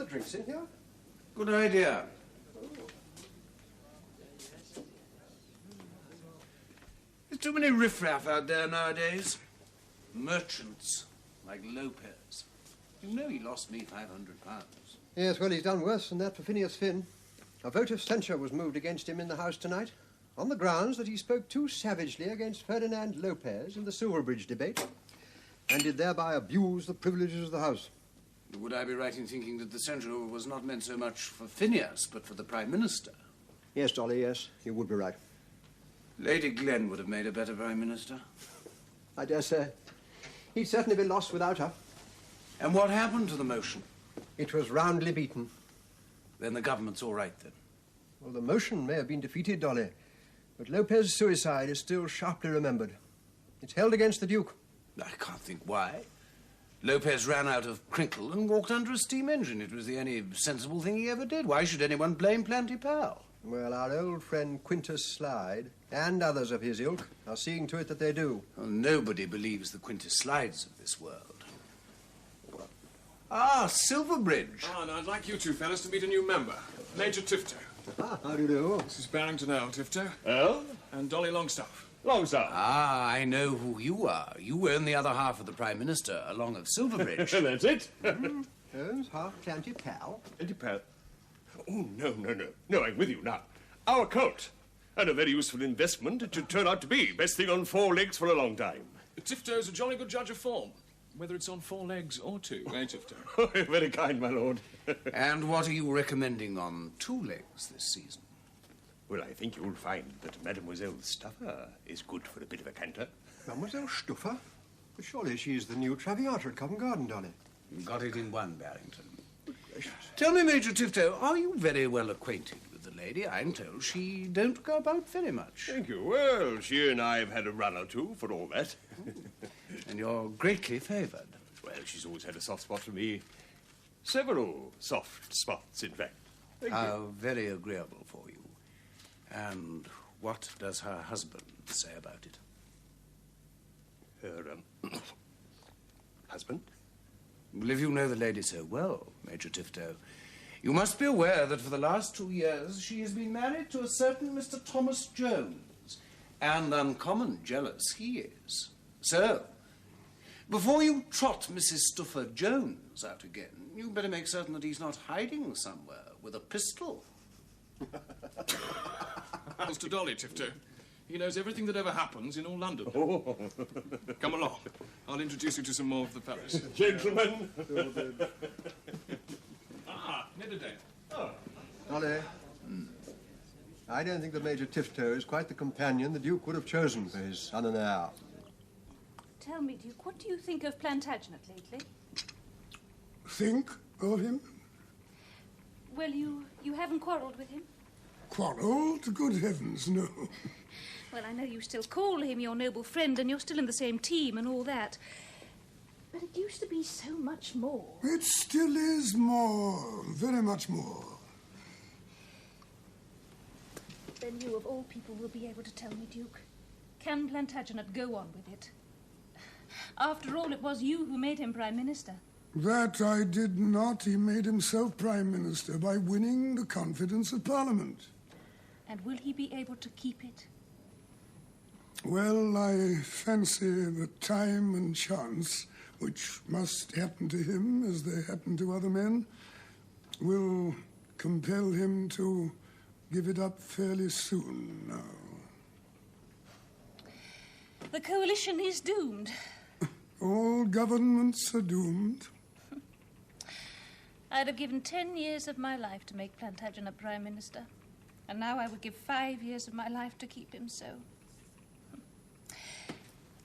drinks in here? Good idea. There's too many riffraff out there nowadays. Merchants, like Lopez. You know he lost me £500. Yes, well, he's done worse than that for Phineas Finn. A vote of censure was moved against him in the House tonight, on the grounds that he spoke too savagely against Ferdinand Lopez in the Silverbridge debate, and did thereby abuse the privileges of the House. Would I be right in thinking that the censure was not meant so much for Phineas, but for the Prime Minister? Yes, Dolly, yes, you would be right. Lady Glen would have made a better Prime Minister. I dare say. He'd certainly be lost without her. And what happened to the motion? It was roundly beaten. Then the government's all right, then? Well, the motion may have been defeated, Dolly, but Lopez's suicide is still sharply remembered. It's held against the Duke. I can't think why. Lopez ran out of crinkle and walked under a steam engine. It was the only sensible thing he ever did. Why should anyone blame Planty Pal? Well, our old friend Quintus Slide and others of his ilk are seeing to it that they do. Well, nobody believes the Quintus Slides of this world. Ah, Silverbridge. Ah, and I'd like you two fellas to meet a new member, Major Tifto. Ah, how do you do? This is Barrington Earl, Tifto. Earl? And Dolly Longstaff. Longstaff. Ah, I know who you are. You own the other half of the Prime Minister, along of Silverbridge. That's it. Owns half Planty Pal. Planty Pal? Oh, no. No, I'm with you now. Our cult. And a very useful investment it should turn out to be. Best thing on 4 legs for a long time. Tifto's a jolly good judge of form, whether it's on 4 legs or 2, eh, Tifto? Oh, you're very kind, my lord. And what are you recommending on 2 legs this season? Well, I think you'll find that Mademoiselle Stuffer is good for a bit of a canter. Mademoiselle Stuffer? But surely she's the new Traviata at Covent Garden, Dolly. You got it in one, Barrington. Tell me, Major Tifto, are you very well acquainted with the lady? I'm told she don't go about very much. Thank you. Well, she and I have had a run or two for all that. And you're greatly favoured. Well, she's always had a soft spot for me. Several soft spots, in fact. How very agreeable for you. And what does her husband say about it? Her, husband? Well, if you know the lady so well, Major Tifto, you must be aware that for the last 2 years she has been married to a certain Mr. Thomas Jones, and uncommon jealous he is. So, before you trot Mrs. Stuffer Jones out again, you better make certain that he's not hiding somewhere with a pistol. As to Dolly, Tifto, he knows everything that ever happens in all London. Oh. Come along. I'll introduce you to some more of the fellas. Gentlemen. Nidderdale. Oh. Dolly, I don't think that Major Tifto is quite the companion the Duke would have chosen for his son and heir. Tell me, Duke, what do you think of Plantagenet lately? Think of him? Well, you haven't quarrelled with him? Quarrelled? Good heavens, no. Well, I know you still call him your noble friend and you're still in the same team and all that. But it used to be so much more. It still is more, very much more. Then you, of all people, will be able to tell me, Duke. Can Plantagenet go on with it? After all, it was you who made him Prime Minister. That I did not. He made himself Prime Minister by winning the confidence of Parliament. And will he be able to keep it? Well, I fancy that time and chance, which must happen to him as they happen to other men, will compel him to give it up fairly soon now. The coalition is doomed. All governments are doomed. I'd have given 10 years of my life to make Plantagenet Prime Minister. And now I would give 5 years of my life to keep him so.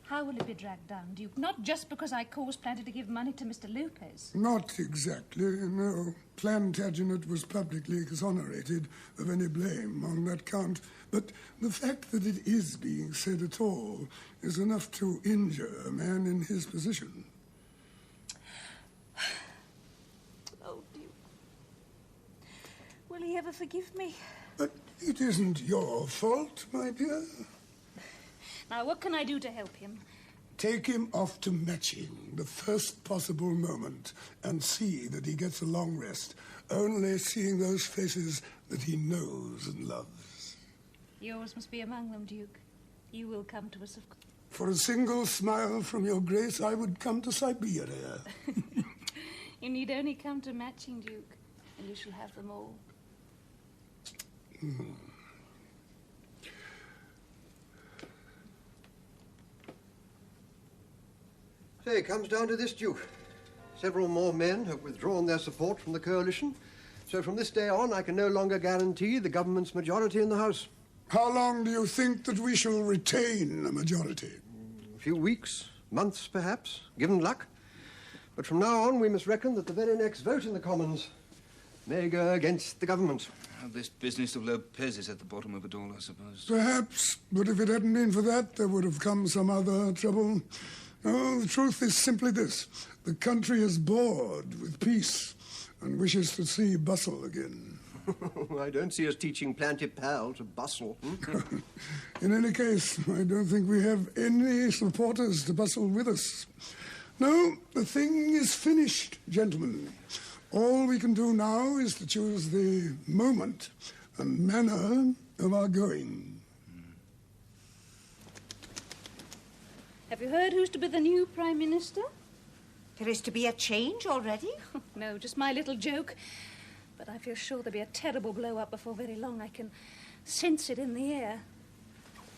How will it be dragged down, Duke? Not just because I caused Planty to give money to Mr. Lopez. Not exactly, no. Plantagenet was publicly exonerated of any blame on that count. But the fact that it is being said at all is enough to injure a man in his position. Oh, Duke. Will he ever forgive me? But it isn't your fault, my dear. Now, what can I do to help him? Take him off to Matching the first possible moment and see that he gets a long rest, only seeing those faces that he knows and loves. Yours must be among them, Duke. You will come to us, of course. For a single smile from your grace, I would come to Siberia. You need only come to Matching, Duke, and you shall have them all. Say, it comes down to this, Duke. Several more men have withdrawn their support from the coalition, so from this day on I can no longer guarantee the government's majority in the House. How long do you think that we shall retain a majority? A few weeks, months perhaps, given luck. But from now on we must reckon that the very next vote in the Commons may go against the government. This business of Lopez is at the bottom of it all, I suppose. Perhaps, but if it hadn't been for that, there would have come some other trouble. No, the truth is simply this. The country is bored with peace and wishes to see bustle again. I don't see us teaching Planty Pal to bustle. In any case, I don't think we have any supporters to bustle with us. No, the thing is finished, gentlemen. All we can do now is to choose the moment and manner of our going. Have you heard who's to be the new Prime Minister? There is to be a change already? No, just my little joke. But I feel sure there'll be a terrible blow-up before very long. I can sense it in the air.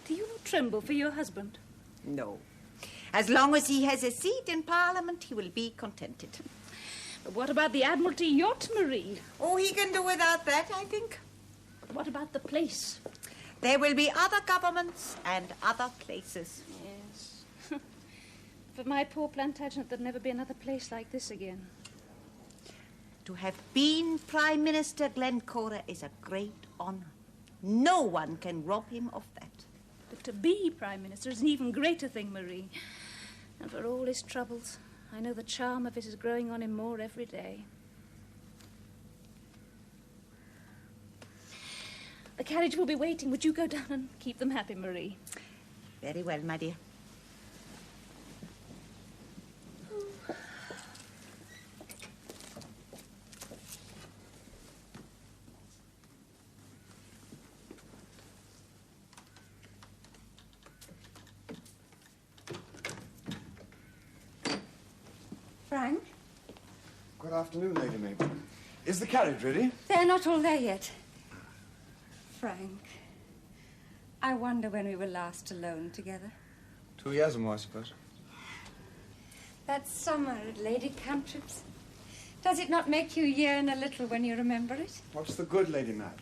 Do you not tremble for your husband? No. As long as he has a seat in Parliament, he will be contented. But what about the Admiralty yacht, Marie? Oh, he can do without that, I think. But what about the place? There will be other governments and other places. Yes. For my poor Plantagenet, there'd never be another place like this again. To have been Prime Minister Glencora is a great honour. No one can rob him of that. But to be Prime Minister is an even greater thing, Marie. And for all his troubles, I know the charm of it is growing on him more every day. The carriage will be waiting. Would you go down and keep them happy, Marie? Very well, my dear. Frank? Good afternoon, Lady Mabel. Is the carriage ready? They're not all there yet. Frank, I wonder when we were last alone together. 2 years or more, I suppose. That summer at Lady Cantrip's. Does it not make you yearn a little when you remember it? What's the good, Lady Mab?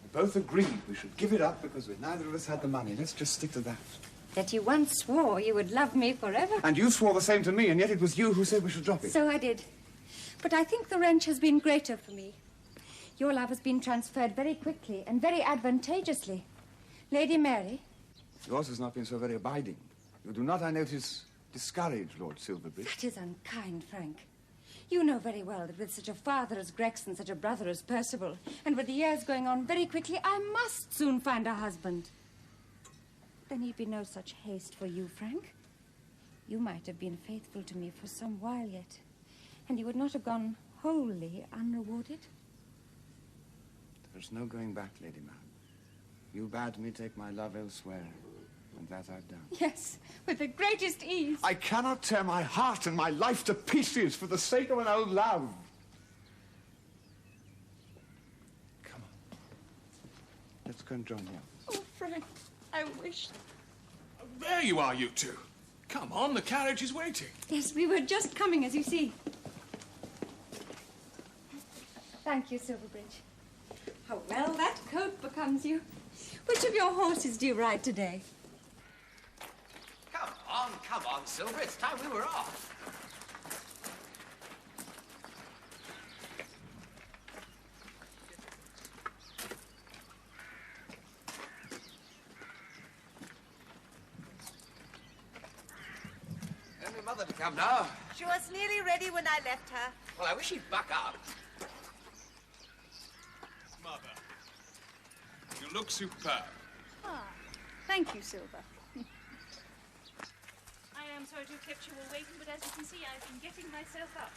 We both agreed we should give it up because neither of us had the money. Let's just stick to that. That you once swore you would love me forever. And you swore the same to me, and yet it was you who said we should drop it. So I did. But I think the wrench has been greater for me. Your love has been transferred very quickly and very advantageously. Lady Mary? Yours has not been so very abiding. You do not, I notice, discourage Lord Silverbridge. That is unkind, Frank. You know very well that with such a father as Gregson, such a brother as Percival, and with the years going on very quickly, I must soon find a husband. There need be no such haste for you, Frank. You might have been faithful to me for some while yet, and you would not have gone wholly unrewarded. There's no going back, Lady Mab. You bade me take my love elsewhere, and that I've done. Yes, with the greatest ease. I cannot tear my heart and my life to pieces for the sake of an old love. Come on. Let's go and join the others. Oh, Frank, I wish... There you are, you two. Come on, the carriage is waiting. Yes, we were just coming, as you see. Thank you, Silverbridge. How well that coat becomes you. Which of your horses do you ride today? Come on, Silver. It's time we were off. Only Mother to come now. She was nearly ready when I left her. Well, I wish she'd buck up. Mother, you look superb. Ah, thank you, Silver. I am I'm sorry to have kept you all waiting, but as you can see, I've been getting myself up.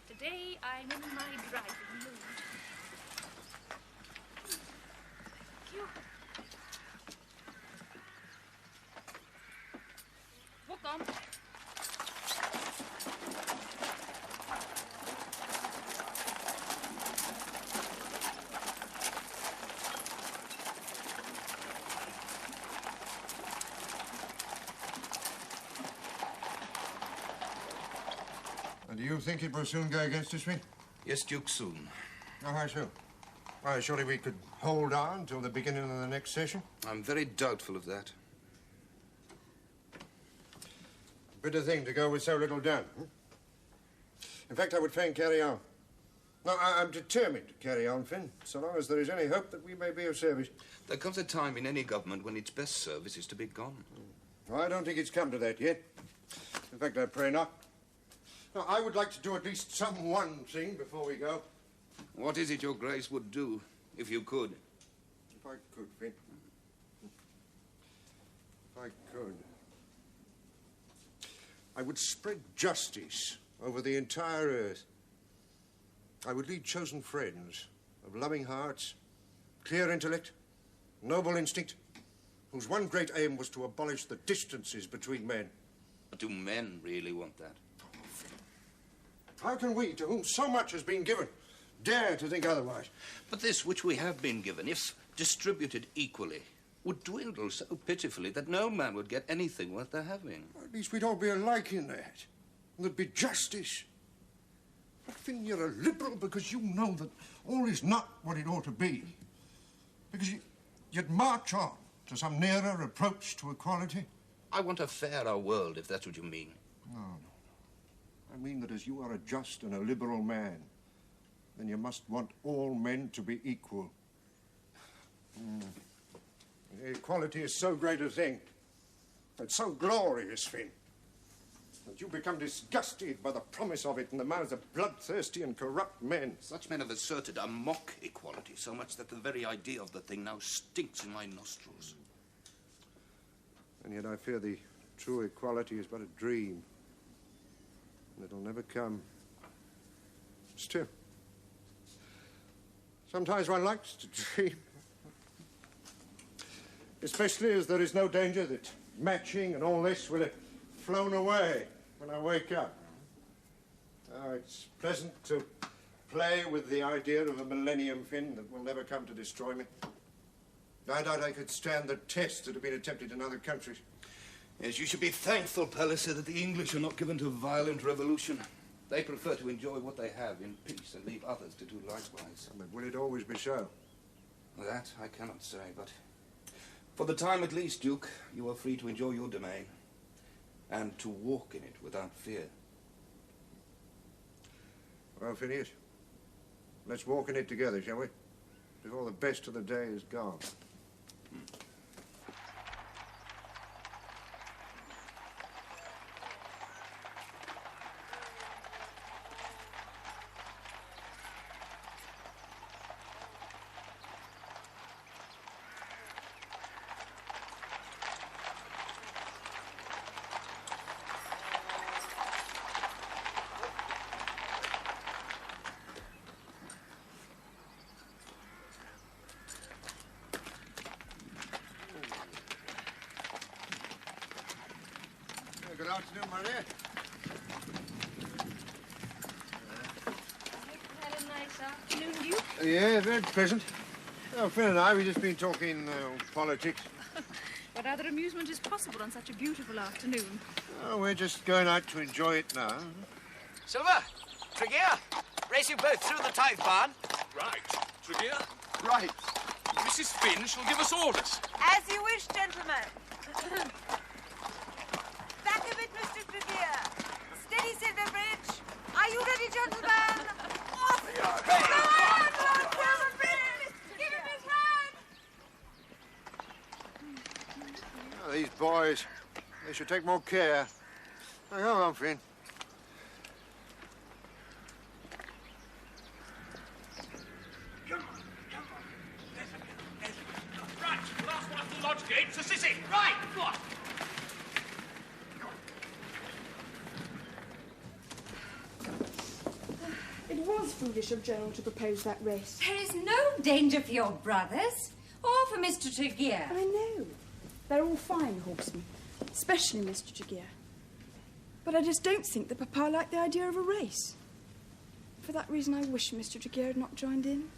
Today, I'm in my driving mood. Thank you. Walk on. And do you think it will soon go against us, Finn? Yes, Duke, soon. Oh, how so? Why, surely we could hold on till the beginning of the next session? I'm very doubtful of that. Bitter thing to go with so little done. In fact, I would fain carry on. No, I'm determined to carry on, Finn, so long as there is any hope that we may be of service. There comes a time in any government when its best service is to be gone. Well, I don't think it's come to that yet. In fact, I pray not. No, I would like to do at least some one thing before we go. What is it your Grace would do, if you could? If I could, Finn. If I could. I would spread justice over the entire earth. I would lead chosen friends of loving hearts, clear intellect, noble instinct, whose one great aim was to abolish the distances between men. But do men really want that? How can we, to whom so much has been given, dare to think otherwise? But this which we have been given, if distributed equally, would dwindle so pitifully that no man would get anything worth the having. At least we'd all be alike in that. And there'd be justice. But Finn, you're a liberal because you know that all is not what it ought to be. Because you'd march on to some nearer approach to equality. I want a fairer world, if that's what you mean. No. I mean that as you are a just and a liberal man, then you must want all men to be equal. Equality is so great a thing. It's so glorious, Finn, that you become disgusted by the promise of it in the mouths of bloodthirsty and corrupt men. Such men have asserted a mock equality so much that the very idea of the thing now stinks in my nostrils. And yet I fear the true equality is but a dream. And it'll never come. Still, sometimes one likes to dream. Especially as there is no danger that matching and all this will have flown away when I wake up. Oh, it's pleasant to play with the idea of a millennium, Finn, that will never come to destroy me. I doubt I could stand the tests that have been attempted in other countries. Yes, you should be thankful, Palliser, that the English are not given to violent revolution. They prefer to enjoy what they have in peace and leave others to do likewise. But will it always be so? That I cannot say, but for the time at least, Duke, you are free to enjoy your domain and to walk in it without fear. Well, Phineas, let's walk in it together, shall we? Before the best of the day is gone. Good afternoon, Maria. Had a nice afternoon, Duke. Yeah, very pleasant. Oh, Phil and I, we've just been talking politics. What other amusement is possible on such a beautiful afternoon? Oh, we're just going out to enjoy it now. Silver, Tregear, race you both through the tithe barn. Right. Tregear, Right. Mrs. Finn shall give us orders. As you wish, gentlemen. Back a bit, Mr. Tregear. Steady, Silverbridge. Are you ready, gentlemen? Off! Go on, Lord Silverbridge! Give him his hand! Oh, these boys, they should take more care. Now, go on, Finn. Right, last one to the lodge gate, to Sissy. foolish of General to propose that race. There is no danger for your brothers or for Mr. Tregear. I know. They're all fine horsemen, especially Mr. Tregear. But I just don't think that Papa liked the idea of a race. For that reason, I wish Mr. Tregear had not joined in.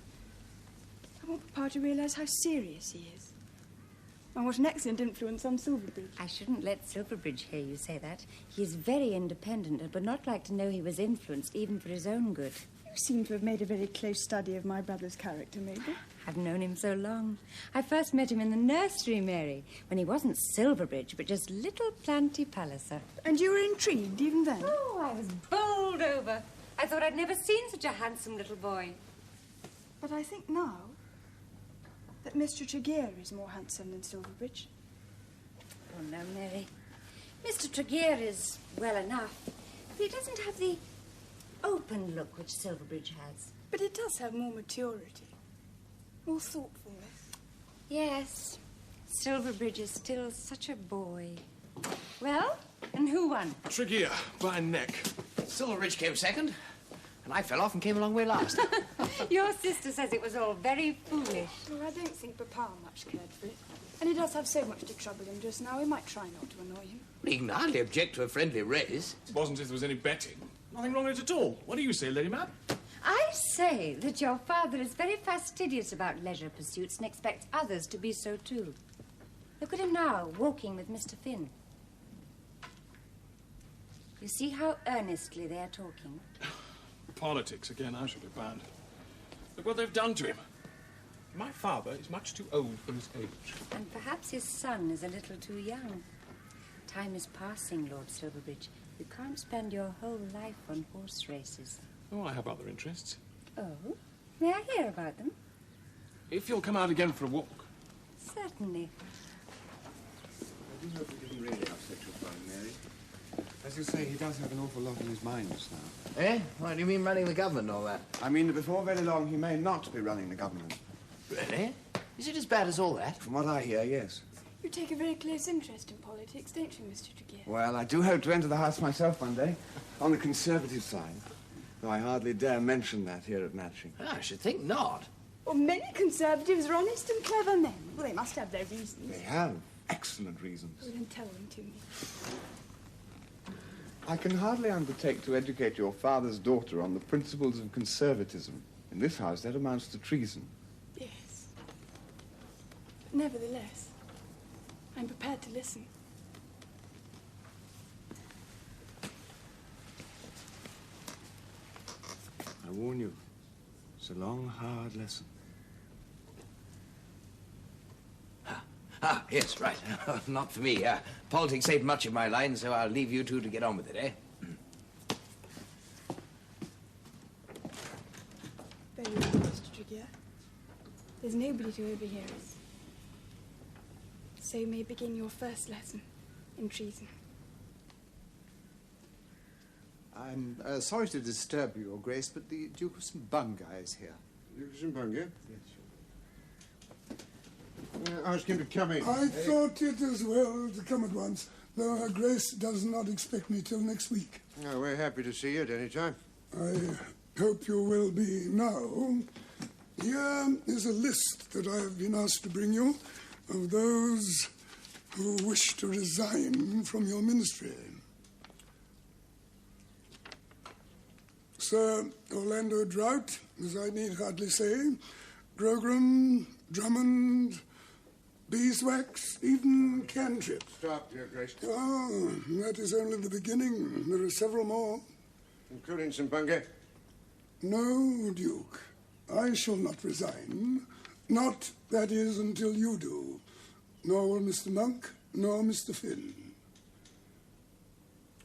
I want Papa to realise how serious he is. And what an excellent influence on Silverbridge. I shouldn't let Silverbridge hear you say that. He is very independent and would not like to know he was influenced, even for his own good. You seem to have made a very close study of my brother's character, Mabel. I've known him so long. I first met him in the nursery, Mary, when he wasn't Silverbridge, but just little Planty Palliser. And you were intrigued even then? Oh, I was bowled over. I thought I'd never seen such a handsome little boy. But I think now that Mr. Tregear is more handsome than Silverbridge. Oh, no, Mary. Mr. Tregear is well enough, but he doesn't have the open look which Silverbridge has. But it does have more maturity, more thoughtfulness. Yes, Silverbridge is still such a boy. Well, and who won? Tregear, by a neck. Silverbridge came second, and I fell off and came a long way last. Your sister says it was all very foolish. Well, I don't think Papa much cared for it. And he does have so much to trouble him just now, we might try not to annoy him. He can hardly object to a friendly race. It wasn't as if there was any betting. Nothing wrong with it at all. What do you say, Lady Mab? I say that your father is very fastidious about leisure pursuits and expects others to be so too. Look at him now, walking with Mr. Finn. You see how earnestly they are talking? Politics, again, I should be banned. Look what they've done to him. My father is much too old for his age. And perhaps his son is a little too young. Time is passing, Lord Silverbridge. You can't spend your whole life on horse races. Oh, I have other interests. Oh? May I hear about them? If you'll come out again for a walk. Certainly. I do hope he didn't really upset your father, Mary. As you say, he does have an awful lot on his mind just now. Eh? What do you mean running the government and all that? I mean that before very long he may not be running the government. Really? Is it as bad as all that? From what I hear, yes. You take a very close interest in politics, don't you, Mr. Tregear? Well, I do hope to enter the House myself one day, on the Conservative side. Though I hardly dare mention that here at Matching. Oh, I should think not. Well, many Conservatives are honest and clever men. Well, they must have their reasons. They have excellent reasons. Well, then tell them to me. I can hardly undertake to educate your father's daughter on the principles of conservatism. In this house, that amounts to treason. Yes. But nevertheless, I'm prepared to listen. I warn you, it's a long, hard lesson. Ah, yes, right. Not for me. Politics ain't much of my line, so I'll leave you two to get on with it, eh? Very well, Mr. Tregear. There's nobody to overhear us. So you may begin your first lesson in treason. I'm sorry to disturb you, Your Grace, but the Duke of Simbunga is here. Duke of Simbunga? Yes, Ask him to come in. I thought it as well to come at once, though Her Grace does not expect me till next week. Oh, we're happy to see you at any time. I hope you will be now. Here is a list that I have been asked to bring you of those who wish to resign from your ministry. Sir Orlando Drought, as I need hardly say, Grogram, Drummond, Beeswax, even Cantrip. Stop, Your Grace. Oh, that is only the beginning. There are several more. Including Simbunga? No, Duke. I shall not resign. Not, that is, until you do. Nor will Mr. Monk, nor Mr. Finn.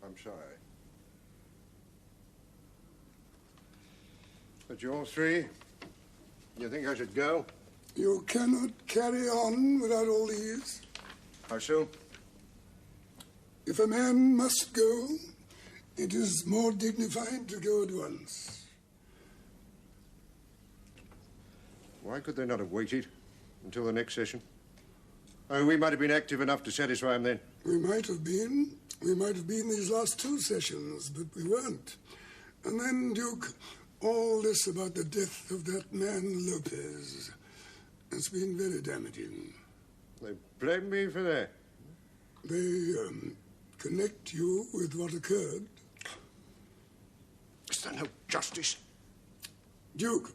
I'm sorry. But you all three, you think I should go? You cannot carry on without all these. How soon? If a man must go, it is more dignified to go at once. Why could they not have waited until the next session? Oh, we might have been active enough to satisfy him then. We might have been. We might have been these last two sessions, but we weren't. And then, Duke, All this about the death of that man Lopez has been very damaging. They blame me for that. They connect you with what occurred. Is there no justice? Duke,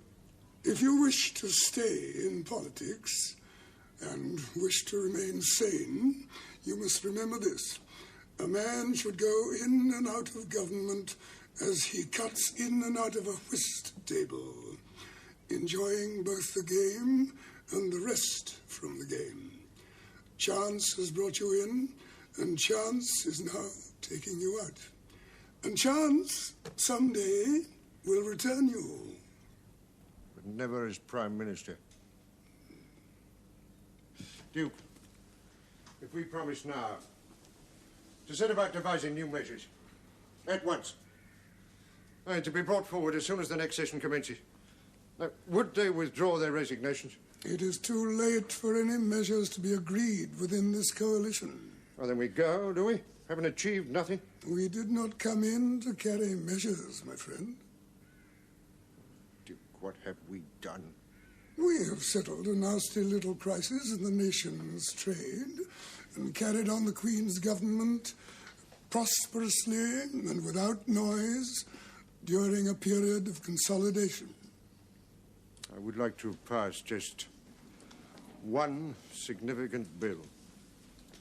if you wish to stay in politics and wish to remain sane, you must remember this. A man should go in and out of government as he cuts in and out of a whist table, enjoying both the game and the rest from the game. Chance has brought you in, and chance is now taking you out. And chance, someday, will return you. But never as Prime Minister. Duke, if we promise now to set about devising new measures, at once, and to be brought forward as soon as the next session commences, now, would they withdraw their resignations? It is too late for any measures to be agreed within this coalition. Well, then we go, do we? Haven't achieved nothing? We did not come in to carry measures, my friend. Duke, what have we done? We have settled a nasty little crisis in the nation's trade and carried on the Queen's government prosperously and without noise during a period of consolidation. I would like to pass just one significant bill.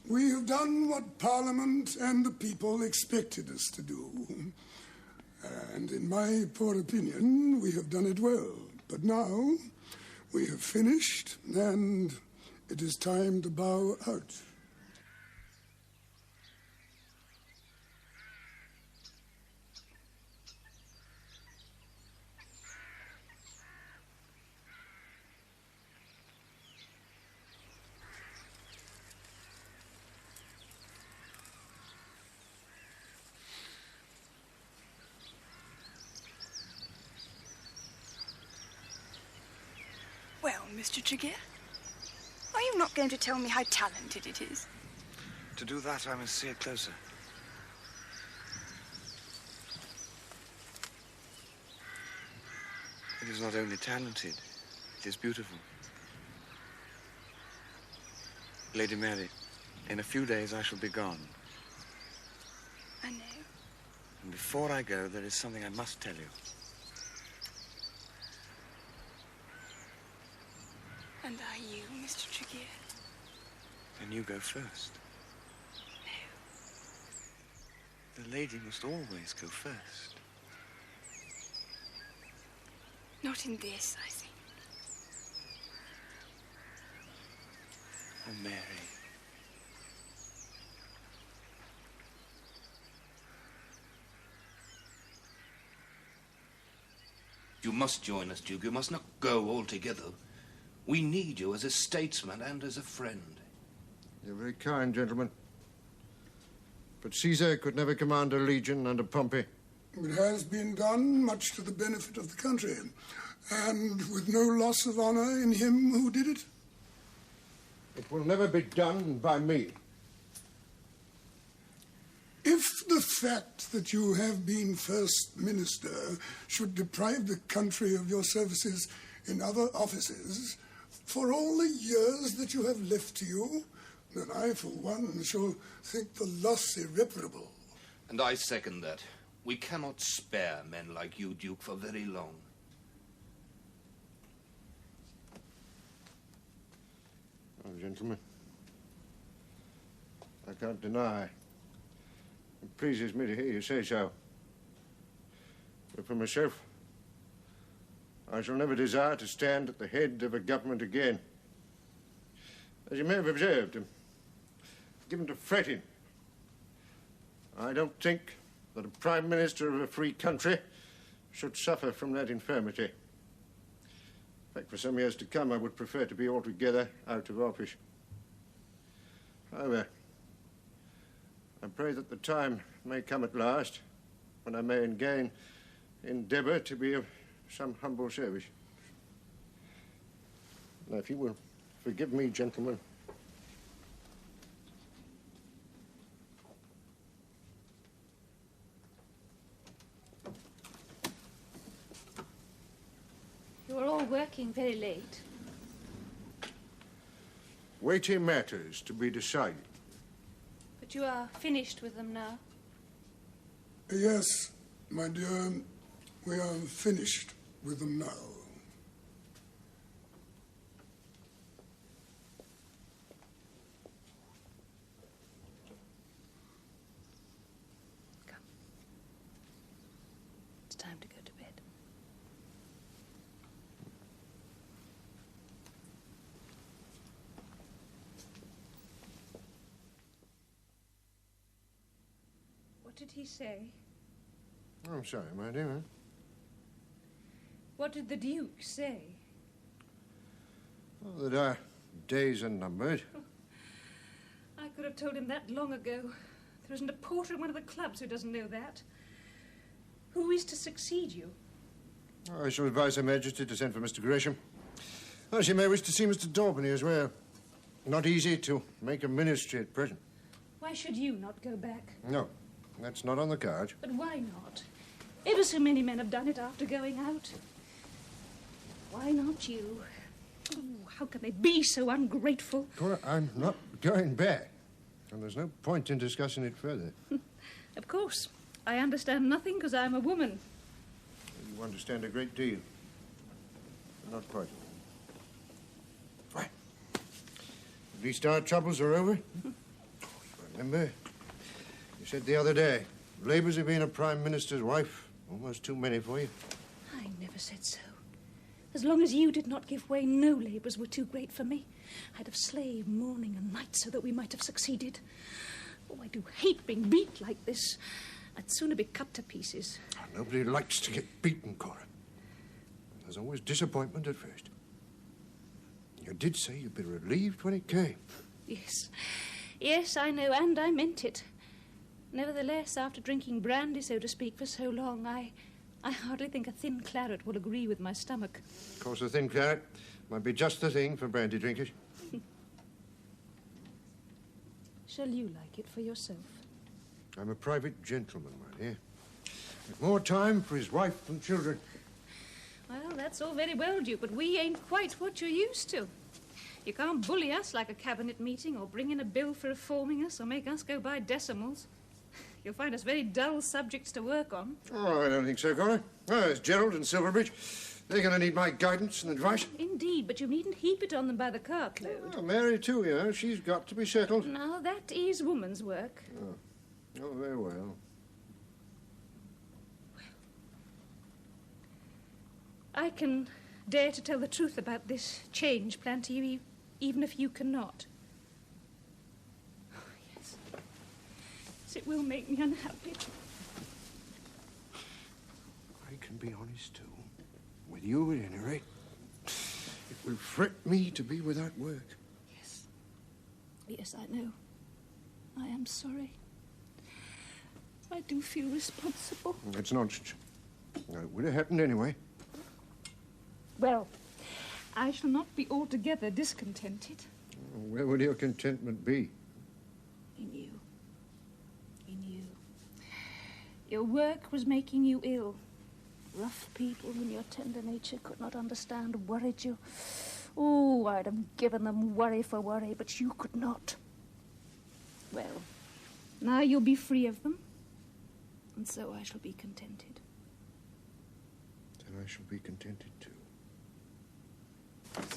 We have done what Parliament and the people expected us to do. And in my poor opinion, we have done it well. But now we have finished, and it is time to bow out. Well, Mr. Tregear, are you not going to tell me how talented it is? To do that, I must see it closer. It is not only talented, it is beautiful. Lady Mary, in a few days I shall be gone. I know. And before I go, there is something I must tell you. And are you, Mr. Tregear? Then you go first. No. The lady must always go first. Not in this, I think. Oh, Mary. You must join us, Duke. You must not go altogether. We need you as a statesman and as a friend. You're very kind, gentlemen. But Caesar could never command a legion under Pompey. It has been done much to the benefit of the country, and with no loss of honor in him who did it. It will never be done by me. If the fact that you have been First Minister should deprive the country of your services in other offices for all the years that you have left to you, then I, for one, shall think the loss irreparable. And I second that. We cannot spare men like you, Duke, for very long. Oh, gentlemen, I can't deny. It pleases me to hear you say so. But for myself, I shall never desire to stand at the head of a government again. As you may have observed, I'm given to fretting. I don't think that a Prime Minister of a free country should suffer from that infirmity. In fact, for some years to come, I would prefer to be altogether out of office. However, I pray that the time may come at last when I may again endeavour to be of some humble service. Now, if you will forgive me, gentlemen. working very late. Weighty matters to be decided. But you are finished with them now. Yes, my dear, we are finished with them now. It's time to go to bed. What did he say? I'm sorry, my dear. What did the Duke say? Oh, that our days are numbered. I could have told him that long ago. There isn't a porter in one of the clubs who doesn't know that. Who is to succeed you? I shall advise Her Majesty to send for Mr. Gresham. Oh, she may wish to see Mr. Daubeny as well. Not easy to make a ministry at present. Why should you not go back? No, that's not on the cards. But why not? Ever so many men have done it after going out. Why not you? Oh, how can they be so ungrateful? Cora, I'm not going back. And there's no point in discussing it further. Of course. I understand nothing because I'm a woman. You understand a great deal. Not quite. Right. At least our troubles are over. Remember, you said the other day, labours of being a Prime Minister's wife, almost too many for you. I never said so. As long as you did not give way, no labours were too great for me. I'd have slaved morning and night so that we might have succeeded. Oh, I do hate being beat like this. I'd sooner be cut to pieces. Nobody likes to get beaten, Cora. There's always disappointment at first. You did say you'd be relieved when it came. Yes. Yes, I know, and I meant it. Nevertheless, after drinking brandy, so to speak, for so long, I hardly think a thin claret will agree with my stomach. Of course, a thin claret might be just the thing for brandy drinkers. Shall you like it for yourself? I'm a private gentleman, my dear. With more time for his wife and children. Well, that's all very well, Duke, but we ain't quite what you're used to. You can't bully us like a cabinet meeting or bring in a bill for reforming us or make us go by decimals. You'll find us very dull subjects to work on. Oh, I don't think so, Cora. Oh, there's Gerald and Silverbridge. They're going to need my guidance and advice. Indeed, but you needn't heap it on them by the cartload. Oh, Mary, too, you know. She's got to be settled. Now, that is woman's work. Oh, very well. I can dare to tell the truth about this change planned to you, even if you cannot. Oh, yes. Yes, it will make me unhappy. I can be honest, too. With you, at any rate. It will fret me to be without work. Yes. Yes, I know. I am sorry. I do feel responsible. That's nonsense. Well, it would have happened anyway. Well, I shall not be altogether discontented. Where would your contentment be? In you. In you. Your work was making you ill. Rough people whom your tender nature could not understand worried you. Oh, I'd have given them worry for worry, but you could not. Well, now you'll be free of them, and so I shall be contented. Then I shall be contented, too.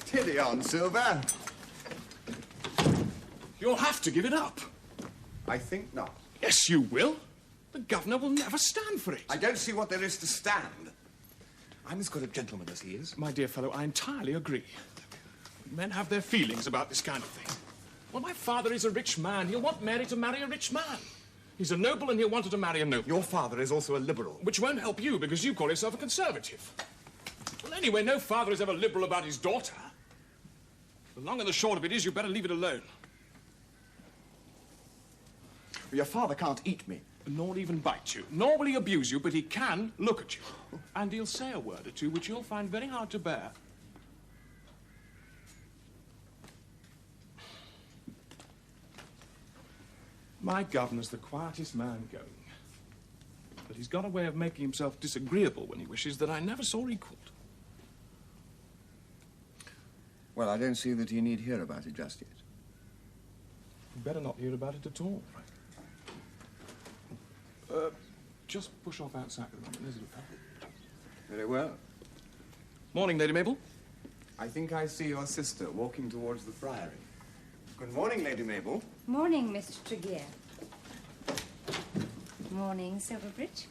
Steady on, Silver. You'll have to give it up. I think not. Yes, you will. The governor will never stand for it. I don't see what there is to stand. I'm as good a gentleman as he is. My dear fellow, I entirely agree. Men have their feelings about this kind of thing. Well, my father is a rich man. He'll want Mary to marry a rich man. He's a noble and he'll want her to marry a noble. Your father is also a liberal. Which won't help you because you call yourself a conservative. Well, anyway, no father is ever liberal about his daughter. The long and the short of it is you better leave it alone. Your father can't eat me. Nor even bite you. Nor will he abuse you, but he can look at you. And he'll say a word or two which you'll find very hard to bear. My governor's the quietest man going. But he's got a way of making himself disagreeable when he wishes that I never saw equalled. Well, I don't see that he need hear about it just yet. You better not hear about it at all, Frank. Just push off outside a moment, Elizabeth. Very well. Morning, Lady Mabel. I think I see your sister walking towards the friary. Good morning, Lady Mabel. Morning, Mr. Tregear. Morning, Silverbridge.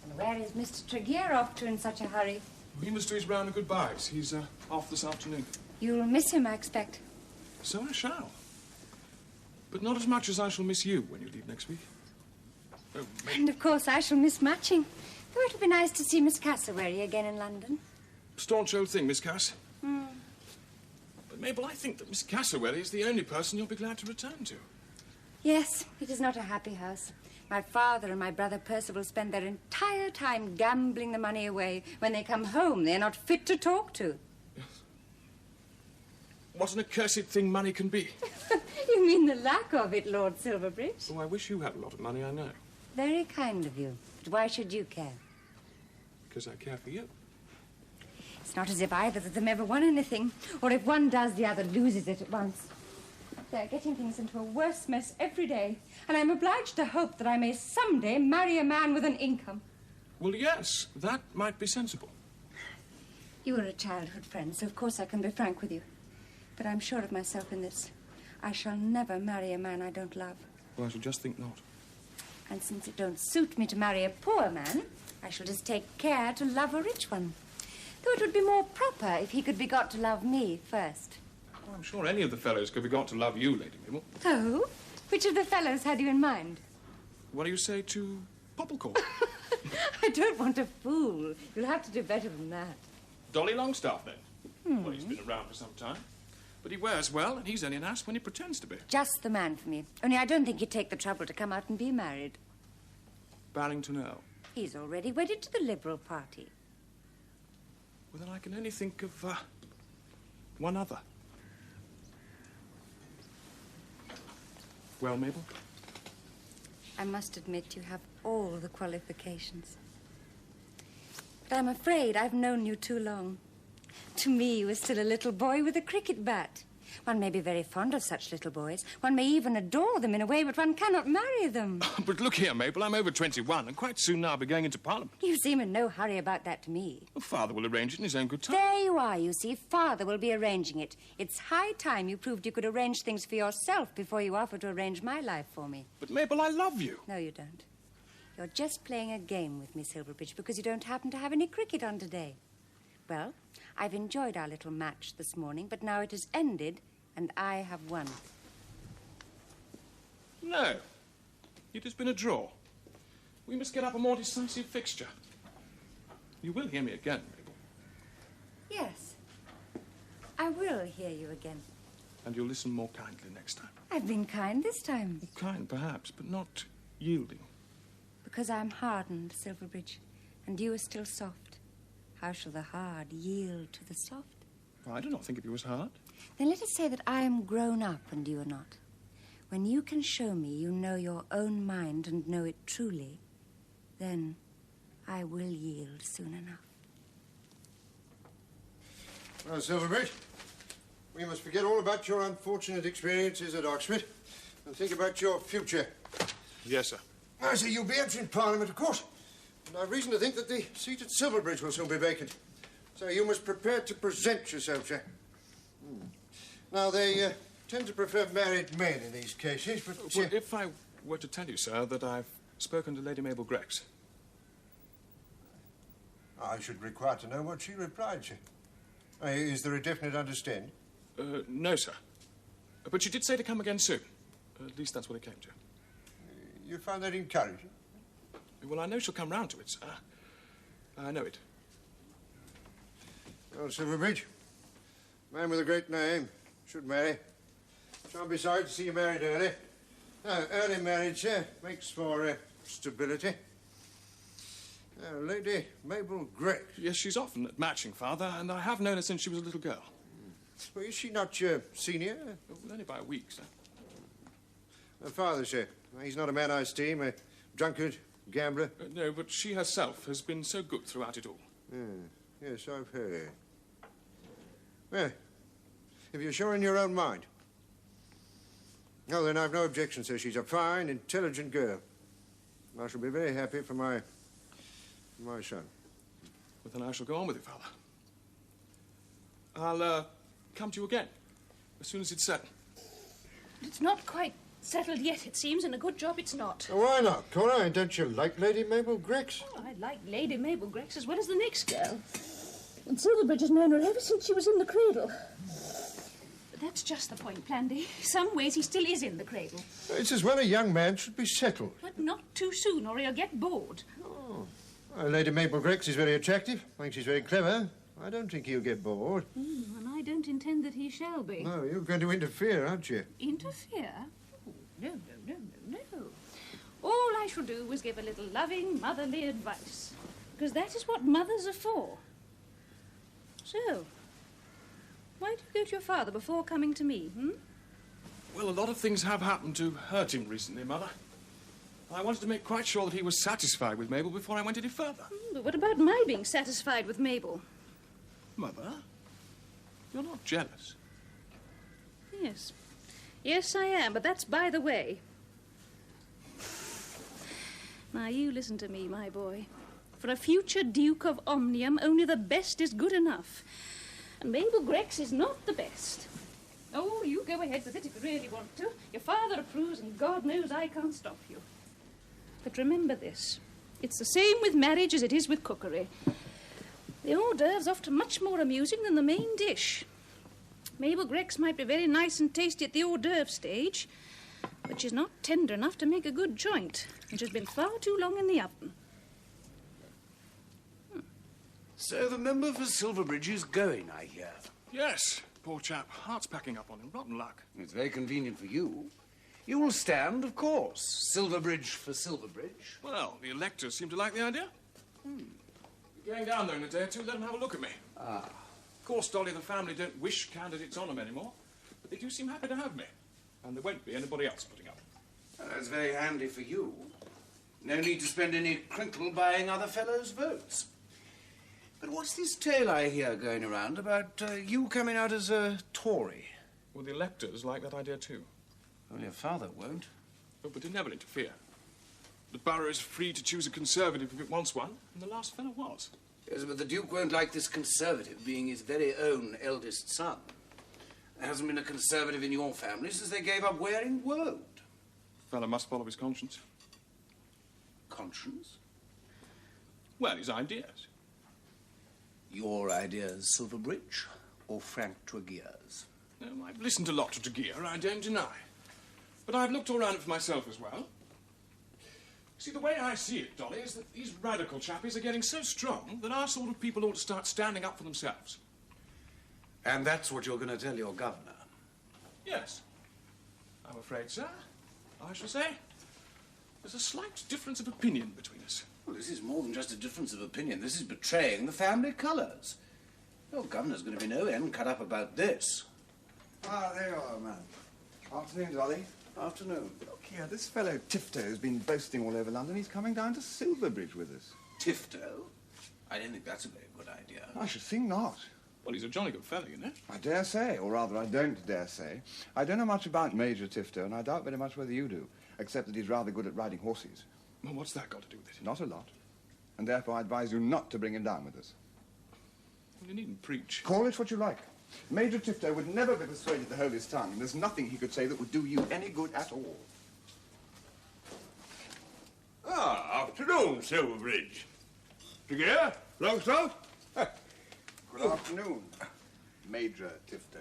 And where is Mr. Tregear off to in such a hurry? He must do his round of goodbyes. He's off this afternoon. You'll miss him, I expect. So I shall. But not as much as I shall miss you when you leave next week. Oh, And of course I shall miss Matching. Though it would be nice to see Miss Cassowary again in London. staunch old thing, Miss Cass. But, Mabel, I think that Miss Cassowary is the only person you'll be glad to return to. Yes, it is not a happy house. My father and my brother Percival spend their entire time gambling the money away. When they come home, they're not fit to talk to. What an accursed thing money can be. You mean the lack of it, Lord Silverbridge? Oh, I wish you had a lot of money, I know. Very kind of you. But why should you care? Because I care for you. It's not as if either of them ever won anything. Or if one does, the other loses it at once. They're getting things into a worse mess every day. And I'm obliged to hope that I may someday marry a man with an income. Well, yes, that might be sensible. You are a childhood friend, so of course I can be frank with you. But I'm sure of myself in this. I shall never marry a man I don't love. Well, I should just think not. And since it don't suit me to marry a poor man, I shall just take care to love a rich one. Though it would be more proper if he could be got to love me first. Well, I'm sure any of the fellows could be got to love you, Lady Mabel. Oh? Which of the fellows had you in mind? What do you say to Popplecorn? I don't want a fool. You'll have to do better than that. Dolly Longstaff, then? Well, he's been around for some time. But he wears well, and he's only an ass when he pretends to be. Just the man for me. Only I don't think he'd take the trouble to come out and be married. Barrington Earl. He's already wedded to the Liberal Party. Well, then I can only think of one other. Well, Mabel? I must admit you have all the qualifications. But I'm afraid I've known you too long. To me, you were still a little boy with a cricket bat. One may be very fond of such little boys. One may even adore them in a way, but one cannot marry them. But look here, Mabel, I'm over 21, and quite soon now I'll be going into Parliament. You seem in no hurry about that to me. Well, Father will arrange it in his own good time. There you are, you see. Father will be arranging it. It's high time you proved you could arrange things for yourself before you offer to arrange my life for me. But, Mabel, I love you. No, you don't. You're just playing a game with me, Silverbridge, because you don't happen to have any cricket on today. Well, I've enjoyed our little match this morning, but now it has ended, and I have won. No. It has been a draw. We must get up a more decisive fixture. You will hear me again, Mabel. Yes. I will hear you again. And you'll listen more kindly next time. I've been kind this time. Kind, perhaps, but not yielding. Because I'm hardened, Silverbridge, and you are still soft. How shall the hard yield to the soft? Well, I do not think of you as hard. Then let us say that I am grown up and you are not. When you can show me you know your own mind and know it truly, then I will yield soon enough. Well, Silverbridge, we must forget all about your unfortunate experiences at Oxford and think about your future. Yes, sir. I say you'll be entering Parliament, of course. And I've reason to think that the seat at Silverbridge will soon be vacant. So you must prepare to present yourself, sir. Now, they tend to prefer married men in these cases, but... Well, if I were to tell you, sir, that I've spoken to Lady Mabel Grex. I should require to know what she replied, sir. Is there a definite understanding? No, sir. But she did say to come again soon. At least that's what it came to. You found that encouraging? Well, I know she'll come round to it, sir. I know it. Well, Silverbridge, man with a great name, should marry. Shan't be sorry to see you married early. Early marriage makes for stability. Lady Mabel Grex. Yes, she's often at Matching, Father, and I have known her since she was a little girl. Well, is she not your senior? Well, only by a week, sir. Father, sir, he's not a man I esteem, a drunkard, gambler. No, but she herself has been so good throughout it all. Yes, I've heard. Well, if you're sure in your own mind. Oh, then I've no objection, sir. She's a fine, intelligent girl. I shall be very happy for my son. Well, then I shall go on with it, Father. I'll come to you again as soon as it's settled. It's not quite settled yet, it seems, and a good job it's not. Why not, Cora? Don't you like Lady Mabel Grex? Oh, I like Lady Mabel Grex as well as the next girl. And Silverbridge has known her ever since she was in the cradle. But that's just the point, Plandy. Some ways he still is in the cradle. It's as well a young man should be settled. But not too soon, or he'll get bored. Oh. Well, Lady Mabel Grex is very attractive. I think she's very clever. I don't think he'll get bored. And I don't intend that he shall be. No, you're going to interfere, aren't you? Interfere? Oh, no. All I shall do is give a little loving, motherly advice. Because that is what mothers are for. So, why did you go to your father before coming to me, Well, a lot of things have happened to hurt him recently, Mother. I wanted to make quite sure that he was satisfied with Mabel before I went any further. But what about my being satisfied with Mabel? Mother, you're not jealous. Yes. Yes, I am, but that's by the way. Now, you listen to me, my boy. For a future Duke of Omnium, only the best is good enough. And Mabel Grex is not the best. Oh, you go ahead with it if you really want to. Your father approves, and God knows I can't stop you. But remember this. It's the same with marriage as it is with cookery. The hors d'oeuvre's often much more amusing than the main dish. Mabel Grex might be very nice and tasty at the hors d'oeuvre stage, but she's not tender enough to make a good joint, and she's been far too long in the oven. So the member for Silverbridge is going, I hear. Yes, poor chap. Heart's packing up on him. Rotten luck. It's very convenient for you. You will stand, of course. Silverbridge for Silverbridge. Well, the electors seem to like the idea. You're going down there in a day or two, let them have a look at me. Ah. Of course, Dolly, the family don't wish candidates on them anymore, but they do seem happy to have me. And there won't be anybody else putting up. Well, that's very handy for you. No need to spend any crinkle buying other fellows' votes. But what's this tale I hear going around about you coming out as a Tory? Well, the electors like that idea too. Only your father won't. Oh, but they never interfere. The borough is free to choose a Conservative if it wants one, and the last fellow was. Yes, but the Duke won't like this Conservative being his very own eldest son. There hasn't been a Conservative in your family since they gave up wearing woad. The fellow must follow his conscience. Conscience? Well, his ideas. Your ideas, Silverbridge, or Frank Tregear's? No, I've listened a lot to Tregear, I don't deny. But I've looked all around it for myself as well. See, the way I see it, Dolly, is that these radical chappies are getting so strong that our sort of people ought to start standing up for themselves. And that's what you're going to tell your governor? Yes. I'm afraid, sir, I shall say, there's a slight difference of opinion between us. Well, this is more than just a difference of opinion. This is betraying the family colours. Your governor's going to be no end cut up about this. Ah, there you are, man. Afternoon, Dolly. Afternoon. Look here, this fellow Tifto's been boasting all over London. He's coming down to Silverbridge with us. Tifto? I don't think that's a very good idea. I should think not. Well, he's a jolly good fellow, you know. I dare say, or rather, I don't dare say. I don't know much about Major Tifto, and I doubt very much whether you do, except that he's rather good at riding horses. Well, what's that got to do with it? Not a lot. And therefore I advise you not to bring him down with us. Well, you needn't preach. Call it what you like. Major Tifto would never be persuaded to hold his tongue, and there's nothing he could say that would do you any good at all. Ah, afternoon, Silverbridge. Tregear, Longstaff. Good afternoon, Major Tifto.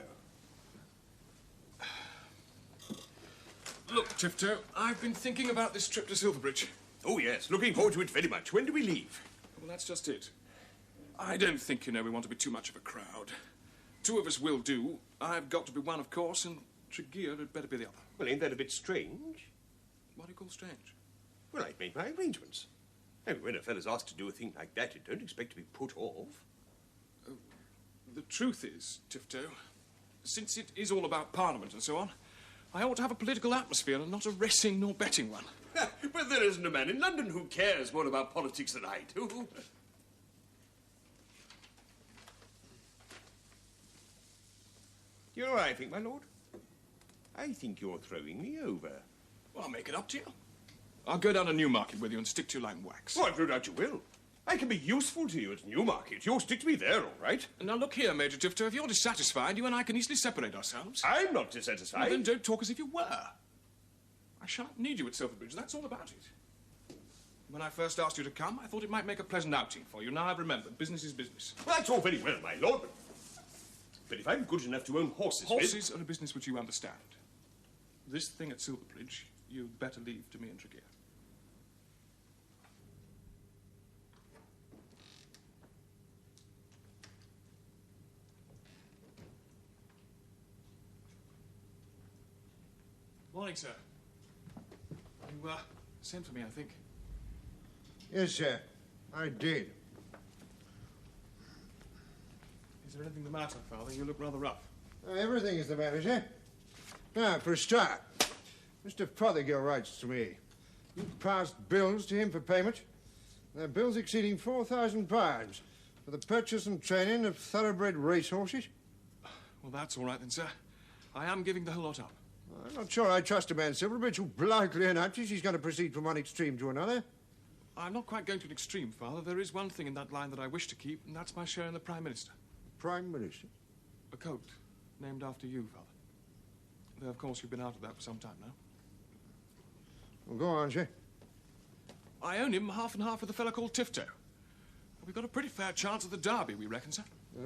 Look, Tifto, I've been thinking about this trip to Silverbridge. Oh, yes, looking forward to it very much. When do we leave? Well, that's just it. I don't think, you know, we want to be too much of a crowd. Two of us will do. I've got to be one, of course, and Tregear had better be the other. Well, ain't that a bit strange? What do you call strange? Well, I've made my arrangements. I mean, when a fellow's asked to do a thing like that, you don't expect to be put off. Oh, the truth is, Tifto, since it is all about Parliament and so on, I ought to have a political atmosphere and not a racing nor betting one. But there isn't a man in London who cares more about politics than I do. You know what I think, my lord? I think you're throwing me over. Well, I'll make it up to you. I'll go down to Newmarket with you and stick to you like wax. Oh, I've no doubt you will. I can be useful to you at Newmarket. You'll stick to me there, all right? Now, look here, Major Tifto. If you're dissatisfied, you and I can easily separate ourselves. I'm not dissatisfied. Well, then don't talk as if you were. I shan't need you at Silverbridge. That's all about it. When I first asked you to come, I thought it might make a pleasant outing for you. Now I've remembered. Business is business. Well, that's all very well, my lord. But if I'm good enough to own horses... Horses are a business which you understand. This thing at Silverbridge, you'd better leave to me and Tregear. Morning, sir. You, sent for me, I think. Yes, sir. I did. Is there anything the matter, Father? You look rather rough. Everything is the matter, sir. Now, for a start, Mr. Fothergill writes to me. You've passed bills to him for payment. They're bills exceeding £4,000 for the purchase and training of thoroughbred racehorses. Well, that's all right then, sir. I am giving the whole lot up. I'm not sure I trust a man, Silverbridge, who blithely announces he's going to proceed from one extreme to another. I'm not quite going to an extreme, Father. There is one thing in that line that I wish to keep, and that's my share in the Prime Minister. Prime Minister? A coat named after you, Father. Though, of course, you've been out of that for some time now. Well, go on, sir. I own him half and half with a fellow called Tifto. We've got a pretty fair chance of the derby, we reckon, sir.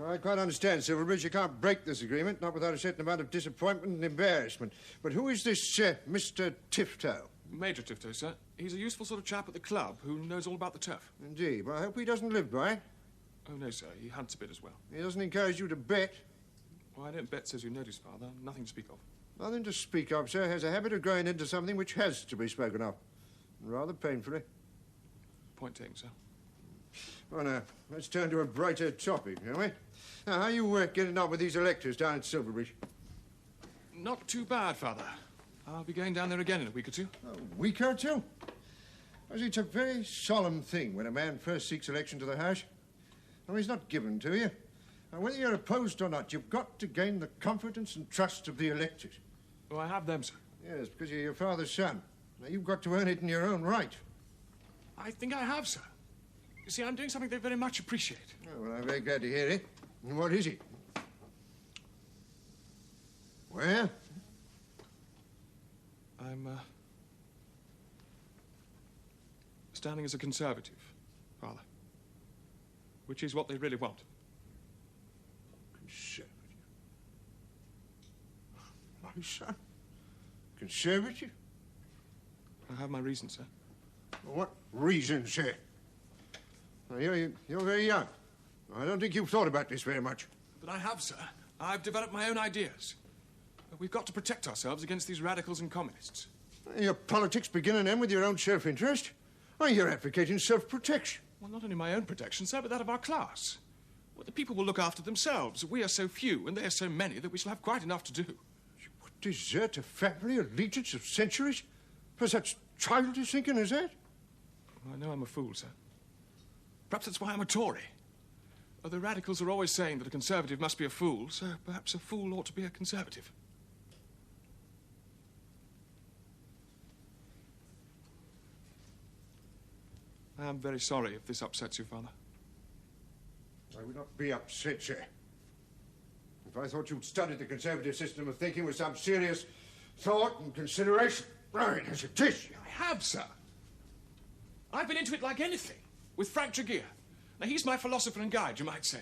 I quite understand, Silverbridge. You can't break this agreement, not without a certain amount of disappointment and embarrassment. But who is this Mr. Tifto? Major Tifto, sir. He's a useful sort of chap at the club who knows all about the turf. Indeed. Well, I hope he doesn't live by it. Oh, no, sir. He hunts a bit as well. He doesn't encourage you to bet? Well, I don't bet, as you notice, Father. Nothing to speak of. Nothing to speak of, sir. Has a habit of growing into something which has to be spoken of. Rather painfully. Point taken, sir. Well, now, let's turn to a brighter topic, shall we? Now, how you getting on with these electors down at Silverbridge? Not too bad, Father. I'll be going down there again in a week or two. A week or two? Well, it's a very solemn thing when a man first seeks election to the House. I mean, it's not given to you. And whether you're opposed or not, you've got to gain the confidence and trust of the electors. Oh, I have them, sir. Yes, because you're your father's son. Now, you've got to earn it in your own right. I think I have, sir. You see, I'm doing something they very much appreciate. Oh, well, I'm very glad to hear it. And what is it? Well? I'm, standing as a Conservative, Father. Which is what they really want. Conservative? My son? Conservative? I have my reasons, sir. Well, what reasons, sir? Now, you're very young. I don't think you've thought about this very much. But I have, sir. I've developed my own ideas. We've got to protect ourselves against these radicals and communists. Your politics begin and end with your own self-interest? Why, you're advocating self-protection. Well, not only my own protection, sir, but that of our class. Well, the people will look after themselves. We are so few, and they are so many, that we shall have quite enough to do. You would desert a family allegiance of centuries for such childish thinking as that? I know I'm a fool, sir. Perhaps that's why I'm a Tory. The radicals are always saying that a Conservative must be a fool, so perhaps a fool ought to be a Conservative. I am very sorry if this upsets you, Father. I would not be upset, sir. If I thought you'd studied the Conservative system of thinking with some serious thought and consideration. Right, as it is. I have, sir. I've been into it like anything, with Frank Tregear. Now, he's my philosopher and guide, you might say.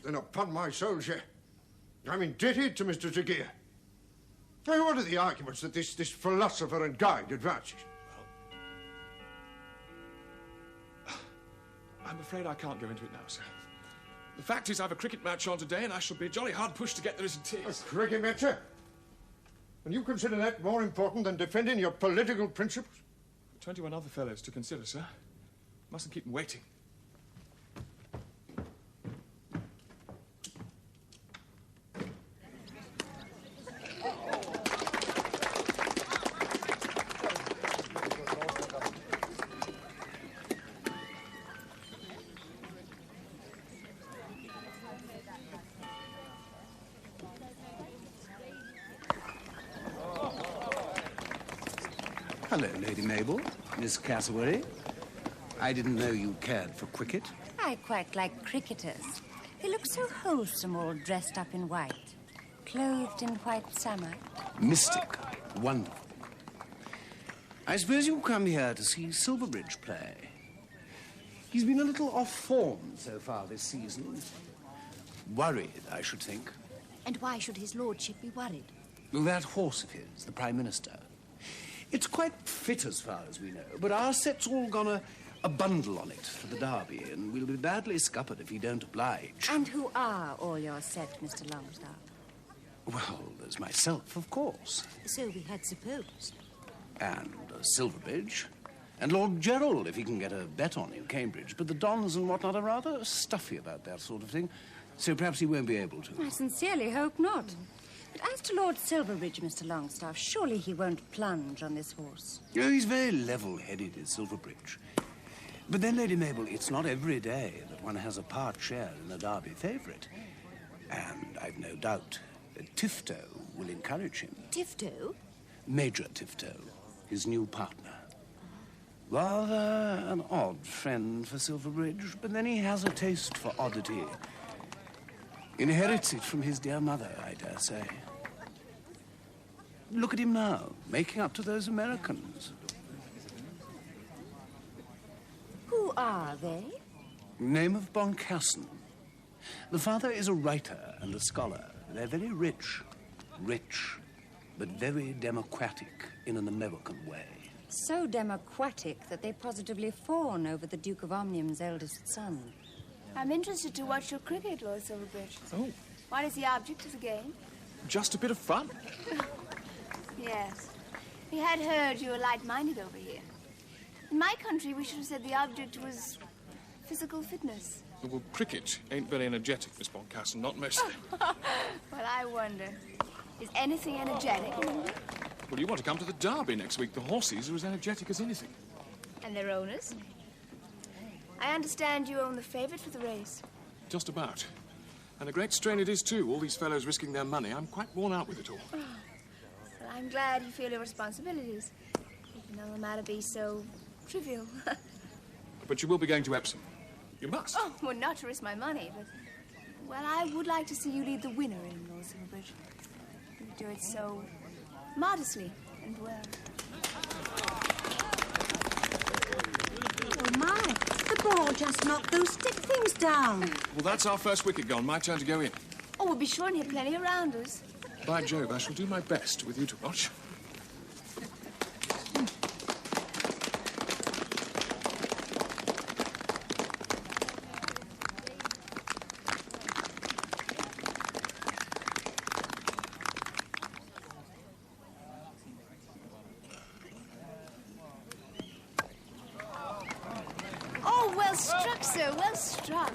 Then upon my soul, sir, I'm indebted to Mr. Tregear. Now, what are the arguments that this philosopher and guide advances? Well, I'm afraid I can't go into it now, sir. The fact is, I've a cricket match on today, and I shall be jolly hard pushed to get there as it is. A cricket match, sir? And you consider that more important than defending your political principles? 21 other fellows to consider, sir. Mustn't keep them waiting. Hello, Lady Mabel. Miss Cassowary. I didn't know you cared for cricket. I quite like cricketers. They look so wholesome, all dressed up in white, clothed in white summer. Mystic. Wonderful. I suppose you come here to see Silverbridge play. He's been a little off form so far this season. Worried, I should think. And why should his lordship be worried? Well, that horse of his, the Prime Minister. It's quite fit as far as we know, but our set's all gone a bundle on it for the Derby, and we'll be badly scuppered if he don't oblige. And who are all your set, Mr. Longstaff? Well, there's myself, of course. So we had supposed. And Silverbridge. And Lord Gerald, if he can get a bet on in Cambridge. But the Dons and whatnot are rather stuffy about that sort of thing, so perhaps he won't be able to. I sincerely hope not. But as to Lord Silverbridge, Mr. Longstaff, surely he won't plunge on this horse. Oh, he's very level-headed, is Silverbridge. But then, Lady Mabel, it's not every day that one has a part share in a Derby favourite. And I've no doubt that Tifto will encourage him. Tifto? Major Tifto, his new partner. Rather an odd friend for Silverbridge, but then he has a taste for oddity. Inherits it from his dear mother, I dare say. Look at him now, making up to those Americans. Who are they? Name of Boncassen. The father is a writer and a scholar. They're very rich. Rich, but very democratic in an American way. So democratic that they positively fawn over the Duke of Omnium's eldest son. I'm interested to watch your cricket, Lord Silverbridge. Oh, What is the object of the game? just a bit of fun. Yes. We had heard you were light-minded over here. In my country, we should have said the object was physical fitness. Well, cricket ain't very energetic, Miss Boncassen, not mostly. Well, I wonder. Is anything energetic in England? Well, you want to come to the Derby next week. The horses are as energetic as anything. And their owners? I understand you own the favourite for the race. Just about. And a great strain it is, too. All these fellows risking their money. I'm quite worn out with it all. Well, I'm glad you feel your responsibilities, even though the matter be so trivial. But you will be going to Epsom. You must. Oh, well, not to risk my money, but... Well, I would like to see you lead the winner in, Lord Silverbridge. You do it so modestly and well. Oh, my. The ball just knocked those stick things down. Well, that's our first wicket gone. My turn to go in. Oh, we'll be sure and hit plenty of rounders. By Jove, I shall do my best with you to watch. Oh, well struck, sir. Well struck.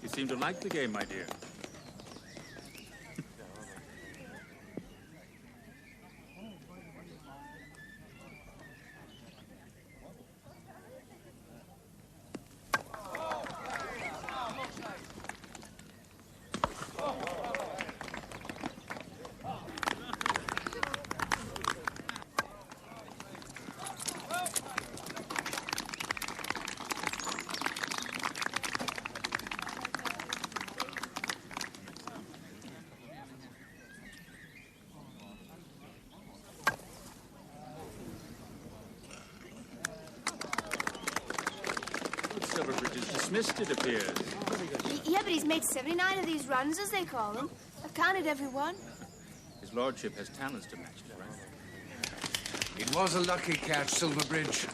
You seem to like the game, my dear. Silverbridge is dismissed, it appears. Yeah, but he's made 79 of these runs, as they call them. I've counted every one. His lordship has talents to match the right? It was a lucky catch, Silverbridge.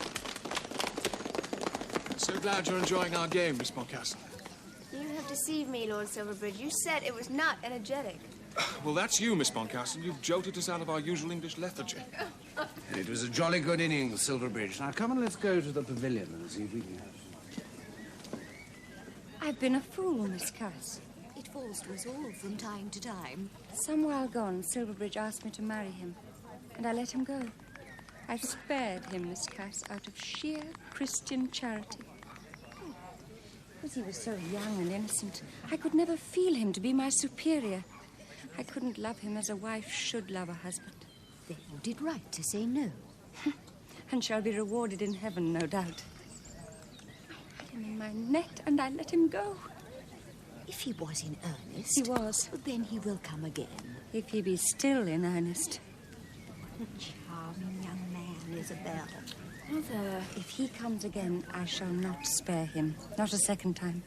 So glad you're enjoying our game, Miss Boncassen. You have deceived me, Lord Silverbridge. You said it was not energetic. Well, that's you, Miss Boncassen. You've jolted us out of our usual English lethargy. It was a jolly good innings, Silverbridge. Now, come and let's go to the pavilion and see if we can have some. I've been a fool, Miss Cass. It falls to us all from time to time. Some while gone, Silverbridge asked me to marry him, and I let him go. I've spared him, Miss Cass, out of sheer Christian charity. Because he was so young and innocent, I could never feel him to be my superior. I couldn't love him as a wife should love a husband. Then you did right to say no. And shall be rewarded in heaven, no doubt. I had him in my net and I let him go. If he was in earnest... He was. Then he will come again. If he be still in earnest. Charming young man, Isabel. Mother, if he comes again, I shall not spare him. Not a second time.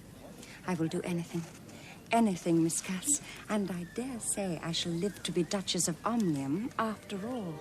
I will do anything. Anything, Miss Cass. And I dare say I shall live to be Duchess of Omnium after all.